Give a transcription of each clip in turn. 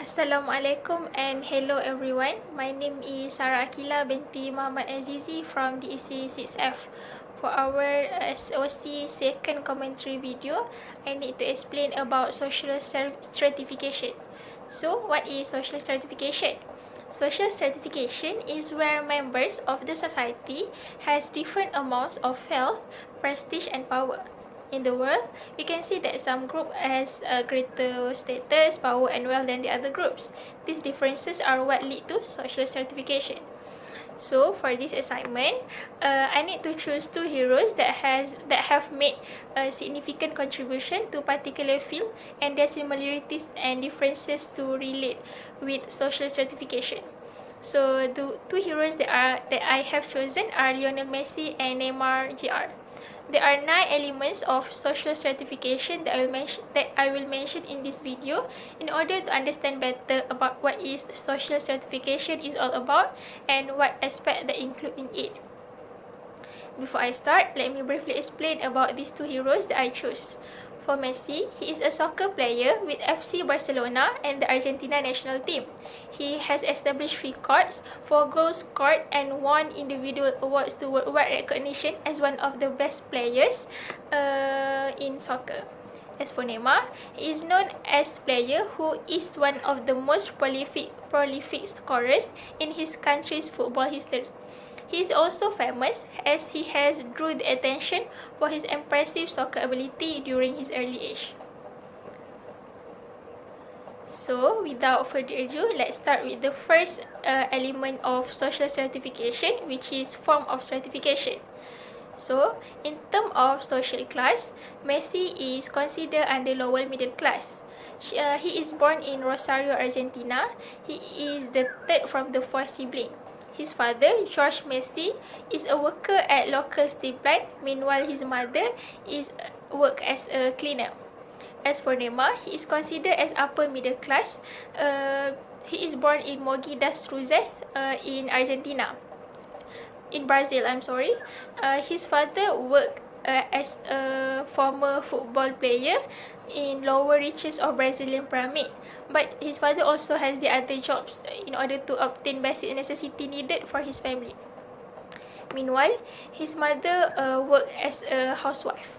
Assalamualaikum and hello everyone. My name is Sarah AQILAH binti Muhammad AZIZI from the EC6F. For our SOC second commentary video, I need to explain about social stratification. So, what is social stratification? Social stratification is where members of the society has different amounts of wealth, prestige and power. In the world, we can see that some group has a greater status, power and wealth than the other groups. These differences are what lead to social stratification. So for this assignment, I need to choose two heroes that have made a significant contribution to particular field and their similarities and differences to relate with social stratification. So the two heroes that I have chosen are Lionel Messi and Neymar Jr. There are 9 elements of social stratification that I will mention in this video in order to understand better about what is social stratification is all about and what aspect that include in it. Before I start, let me briefly explain about these two heroes that I chose. For Messi, he is a soccer player with FC Barcelona and the Argentina national team. He has established records for goals scored and won individual awards to worldwide recognition as one of the best players in soccer. As for Neymar, he is known as player who is one of the most prolific scorers in his country's football history. He is also famous as he has drew the attention for his impressive soccer ability during his early age. So, without further ado, let's start with the first element of social stratification, which is form of stratification. So, in terms of social class, Messi is considered under lower middle class. He is born in Rosario, Argentina. He is the third from the 4 siblings. His father, George Messi, is a worker at local steel plant. Meanwhile, his mother works as a cleaner. As for Neymar, he is considered as upper middle class. He is born in Mogi das Cruzes in Argentina. In Brazil, his father worked as a former football player in lower reaches of Brazilian pyramid, but his father also has the other jobs in order to obtain basic necessity needed for his family. Meanwhile, his mother worked as a housewife.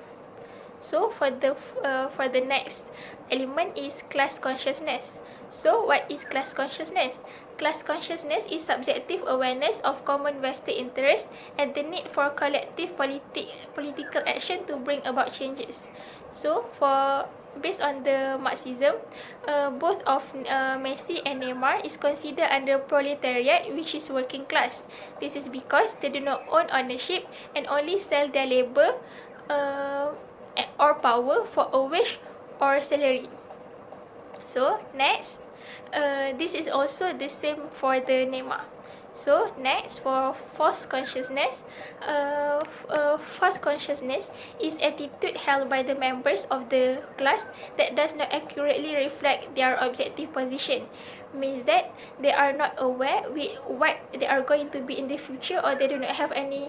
So for the next element is class consciousness. So what is class consciousness? Class consciousness is subjective awareness of common vested interest and the need for collective political action to bring about changes. So based on the Marxism, both of Messi and Neymar is considered under proletariat, which is working class. This is because they do not own ownership and only sell their labor or power for a wage or salary. So next, this is also the same for the Neymar. So next, for false consciousness, false consciousness is attitude held by the members of the class that does not accurately reflect their objective position. Means that they are not aware with what they are going to be in the future, or they do not have any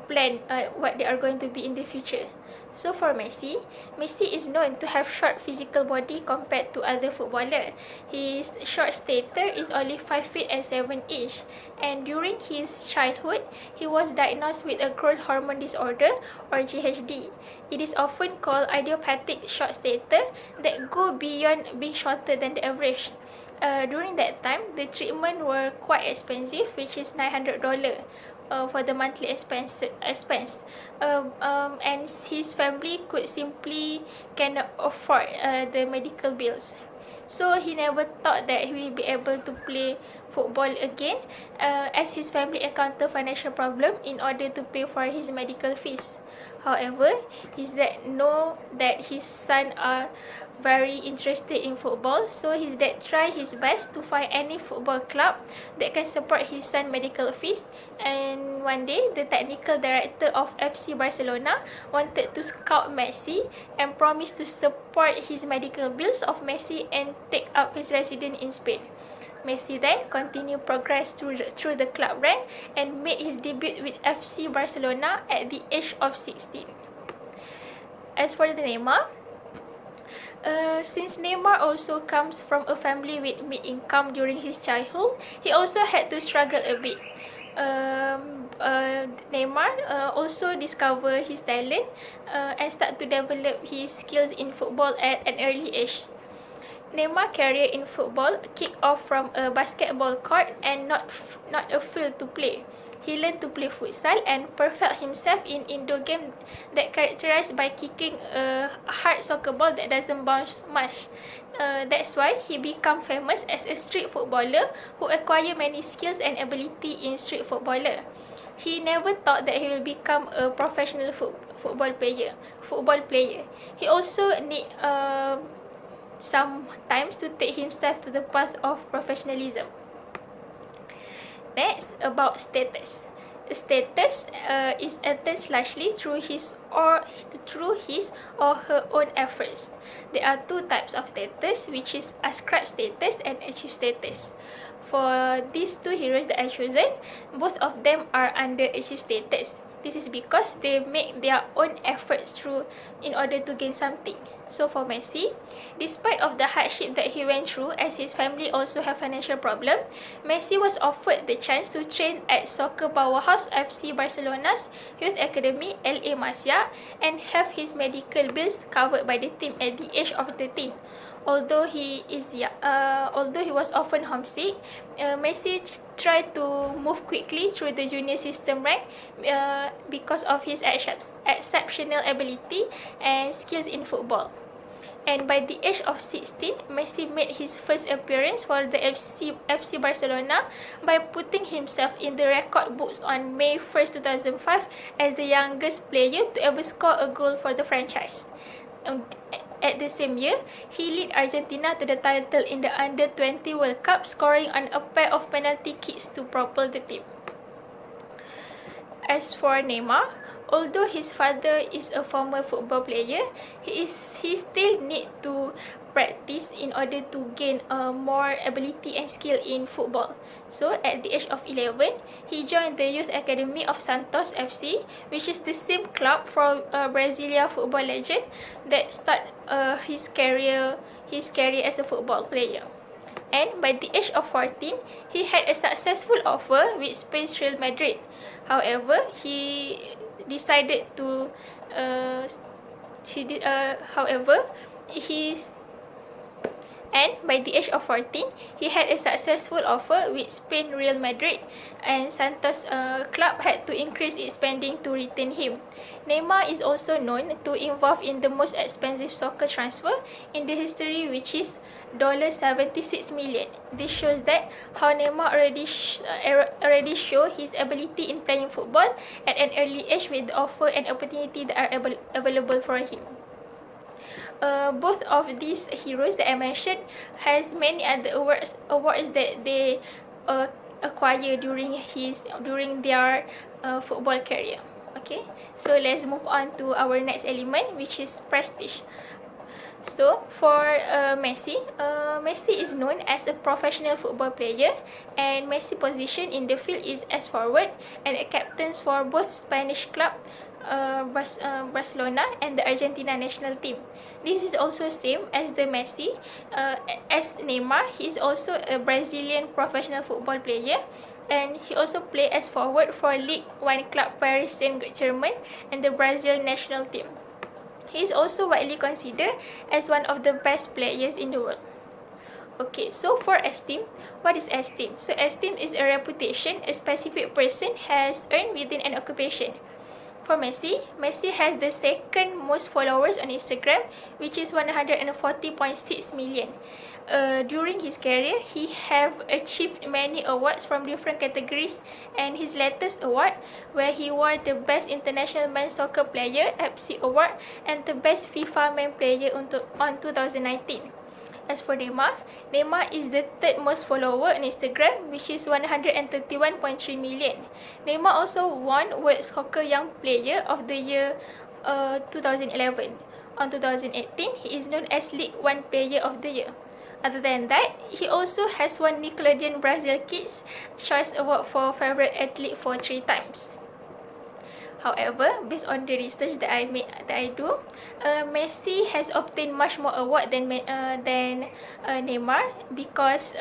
plan what they are going to be in the future. So for Messi is known to have short physical body compared to other footballer. His short stature is only 5 feet and 7 inches, and during his childhood, he was diagnosed with a growth hormone disorder or GHD. It is often called idiopathic short stature that go beyond being shorter than the average. During that time, the treatment were quite expensive, which is $900 for the monthly expense. And his family could simply cannot afford the medical bills. So he never thought that he will be able to play football again, as his family encountered financial problem in order to pay for his medical fees. However, his dad know that his son are very interested in football, so his dad tried his best to find any football club that can support his son medical fees. And one day, the technical director of FC Barcelona wanted to scout Messi and promised to support his medical bills of Messi and take up his residence in Spain. Messi then continued progress through the club rank and made his debut with FC Barcelona at the age of 16. As for the Neymar, Since Neymar also comes from a family with mid-income during his childhood, he also had to struggle a bit. Neymar also discover his talent and start to develop his skills in football at an early age. Neymar's career in football kicked off from a basketball court and not a field to play. He learned to play futsal and perfect himself in indoor game that characterized by kicking a hard soccer ball that doesn't bounce much. That's why he became famous as a street footballer who acquired many skills and ability in street footballer. He never thought that he will become a professional football player. He also need some times to take himself to the path of professionalism. Next, about status. Status is attained largely through his or her own efforts. There are two types of status, which is ascribed status and achieved status. For these two heroes that I chosen, both of them are under achieved status. This is because they make their own efforts in order to gain something. So for Messi, despite of the hardship that he went through, as his family also have financial problem, Messi was offered the chance to train at soccer powerhouse FC Barcelona's youth academy LA Masia and have his medical bills covered by the team at the age of 13. Although he was often homesick, Messi tried to move quickly through the junior system rank because of his exceptional ability and skills in football. And by the age of 16, Messi made his first appearance for the FC Barcelona by putting himself in the record books on May 1st, 2005 as the youngest player to ever score a goal for the franchise. At the same year, he led Argentina to the title in the Under-20 World Cup, scoring on a pair of penalty kicks to propel the team. As for Neymar, although his father is a former football player, he still need to practice in order to gain more ability and skill in football. So at the age of 11, he joined the youth academy of Santos FC, which is the same club for Brazilian football legend that start his career as a football player. And by the age of 14, he had a successful offer with Spain's Real Madrid. However, he decided to by the age of 14, he had a successful offer with Spain Real Madrid, and Santos club had to increase its spending to retain him. Neymar is also known to involve in the most expensive soccer transfer in the history, which is $76 million. This shows that how Neymar already show his ability in playing football at an early age with the offer and opportunity that are available for him. Both of these heroes that I mentioned has many other awards that they acquire during their football career. Okay, so let's move on to our next element, which is prestige. So for Messi is known as a professional football player, and Messi's position in the field is as forward and a captain for both Spanish club Barcelona and the Argentina national team. This is also same as the Messi. As Neymar, he is also a Brazilian professional football player, and he also plays as forward for League One club Paris Saint-Germain and the Brazil national team. He is also widely considered as one of the best players in the world. Okay, so for esteem, what is esteem? So esteem is a reputation a specific person has earned within an occupation. For Messi has the second most followers on Instagram, which is 140.6 million. During his career, he have achieved many awards from different categories, and his latest award, where he won the Best International Men's Soccer Player FC Award and the Best FIFA Men Player on 2019. As for Neymar is the third most follower on Instagram, which is 131.3 million. Neymar also won World Soccer Young Player of the Year 2011. On 2018, he is known as League One Player of the Year. Other than that, he also has won Nickelodeon Brazil Kids Choice Award for Favorite Athlete for 3 times. However, based on the research that I do, Messi has obtained much more award than Neymar, because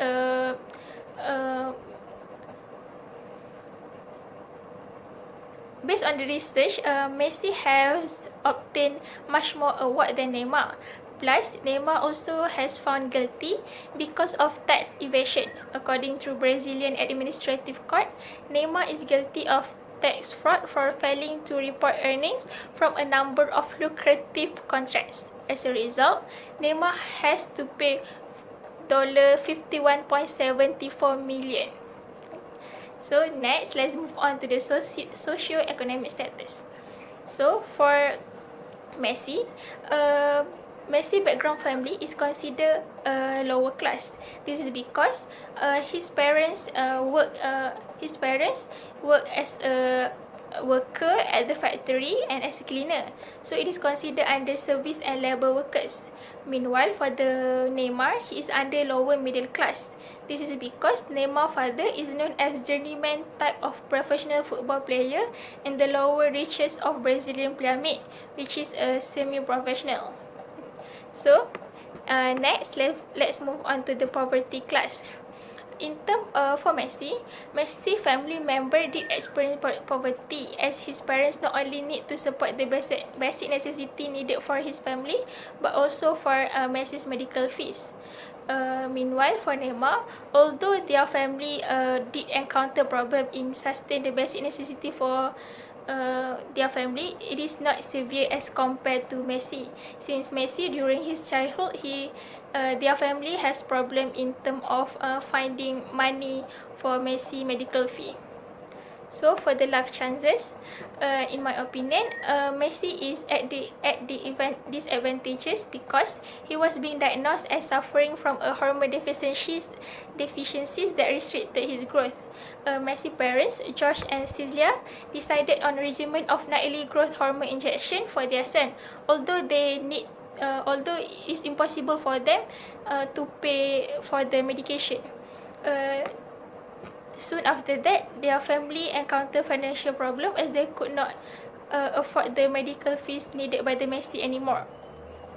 based on the research, Messi has obtained much more award than Neymar. Plus, Neymar also has found guilty because of tax evasion. According to Brazilian Administrative Court, Neymar is guilty of tax fraud for failing to report earnings from a number of lucrative contracts. As a result, Neymar has to pay $51.74 million. So next, let's move on to the socio-economic status. So for Messi, Messi background family is considered lower class. This is because his parents work as a worker at the factory and as a cleaner. So it is considered under service and labour workers. Meanwhile, for the Neymar, he is under lower middle class. This is because Neymar's father is known as journeyman type of professional football player in the lower reaches of Brazilian pyramid, which is a semi-professional. So, next, let's move on to the poverty class. In term for Messi family member did experience poverty, as his parents not only need to support the basic necessity needed for his family, but also for Messi's medical fees. Meanwhile, for Neymar, although their family did encounter problem in sustain the basic necessity for their family, it is not severe as compared to Messi. Since Messi, during his childhood, their family has problem in terms of finding money for Messi medical fee. So for the life chances, in my opinion, Messi is at the disadvantages because he was being diagnosed as suffering from a hormone deficiencies that restricted his growth. Messi parents, Josh and Cecilia, decided on a regimen of nightly growth hormone injection for their son, although it is impossible for them to pay for the medication. Soon after that, their family encountered financial problem as they could not afford the medical fees needed by the Messi anymore.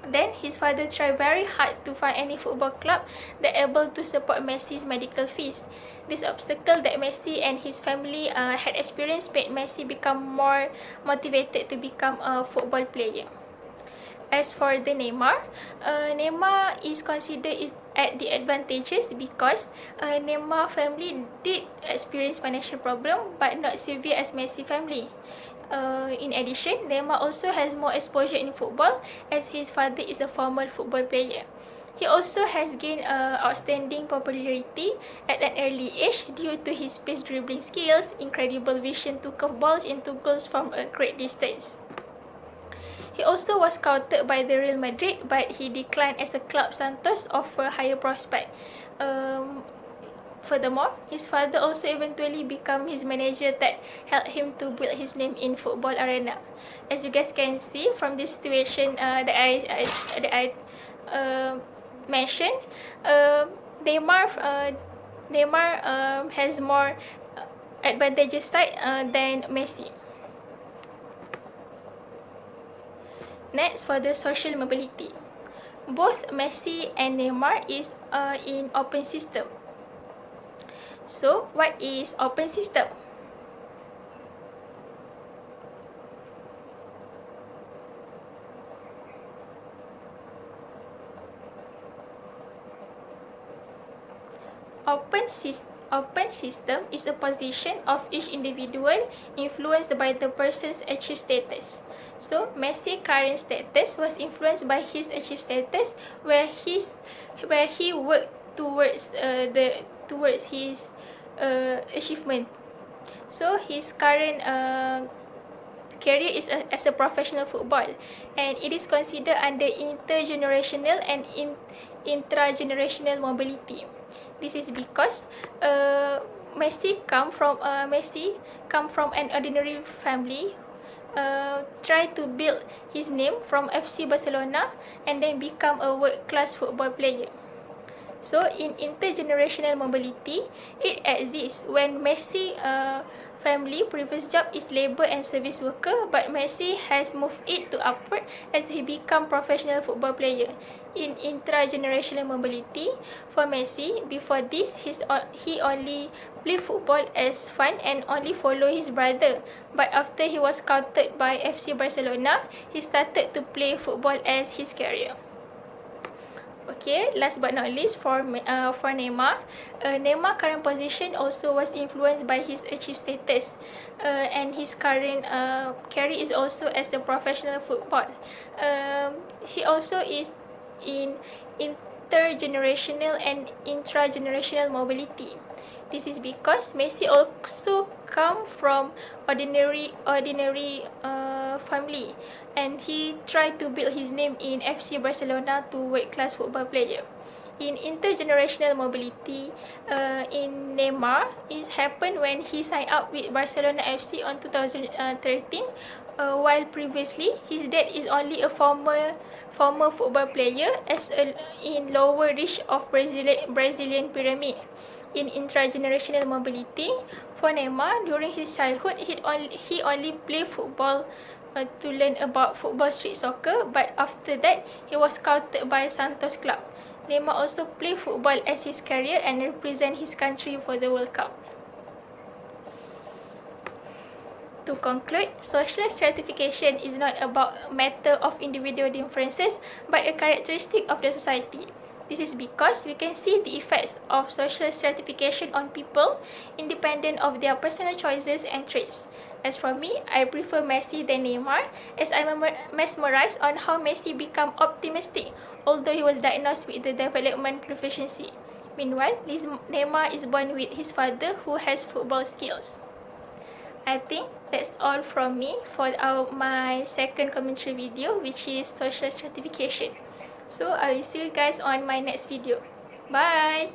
Then his father tried very hard to find any football club that able to support Messi's medical fees. This obstacle that Messi and his family had experienced made Messi become more motivated to become a football player. As for the Neymar is considered at the advantages because Neymar family did experience financial problem but not severe as Messi family. In addition, Neymar also has more exposure in football as his father is a former football player. He also has gained outstanding popularity at an early age due to his pace dribbling skills, incredible vision to curve balls into goals from a great distance. He also was scouted by the Real Madrid, but he declined as a club Santos offer higher prospect. Furthermore, his father also eventually became his manager that helped him to build his name in football arena. As you guys can see from this situation that I mentioned, Neymar has more advantageous side than Messi. Next, for the social mobility. Both Messi and Neymar is in open system. So, what is open system? Open system is a position of each individual influenced by the person's achieved status. So, Messi's current status was influenced by his achieved status, where he worked towards his achievement. So, his current career is as a professional football, and it is considered under intergenerational and intragenerational mobility. This is because Messi come from an ordinary family, try to build his name from FC Barcelona and then become a world-class football player. So in intergenerational mobility, it exists when Messi family previous job is labor and service worker, but Messi has moved it to upward as he become professional football player. In intra-generational mobility, for Messi, before this, he only play football as fun and only follow his brother. But after he was scouted by FC Barcelona, he started to play football as his career. Okay, last but not least, for Neymar, Neymar current position also was influenced by his achieved status, and his current career is also as a professional football. He also is in intergenerational and intragenerational mobility. This is because Messi also come from ordinary family, and he tried to build his name in FC Barcelona to world-class football player. In intergenerational mobility, in Neymar, it happened when he signed up with Barcelona FC on 2013, while previously his dad is only a former football player in lower reach of Brazilian pyramid. In intragenerational mobility, for Neymar, during his childhood, he only played football to learn about football street soccer, but after that, he was scouted by Santos Club. Neymar also played football as his career and represent his country for the World Cup. To conclude, social stratification is not about a matter of individual differences, but a characteristic of the society. This is because we can see the effects of social stratification on people, independent of their personal choices and traits. As for me, I prefer Messi than Neymar, as I'm mesmerized on how Messi became optimistic, although he was diagnosed with the development deficiency. Meanwhile, Neymar is born with his father who has football skills. I think that's all from me for my second commentary video, which is social stratification. So I will see you guys on my next video. Bye!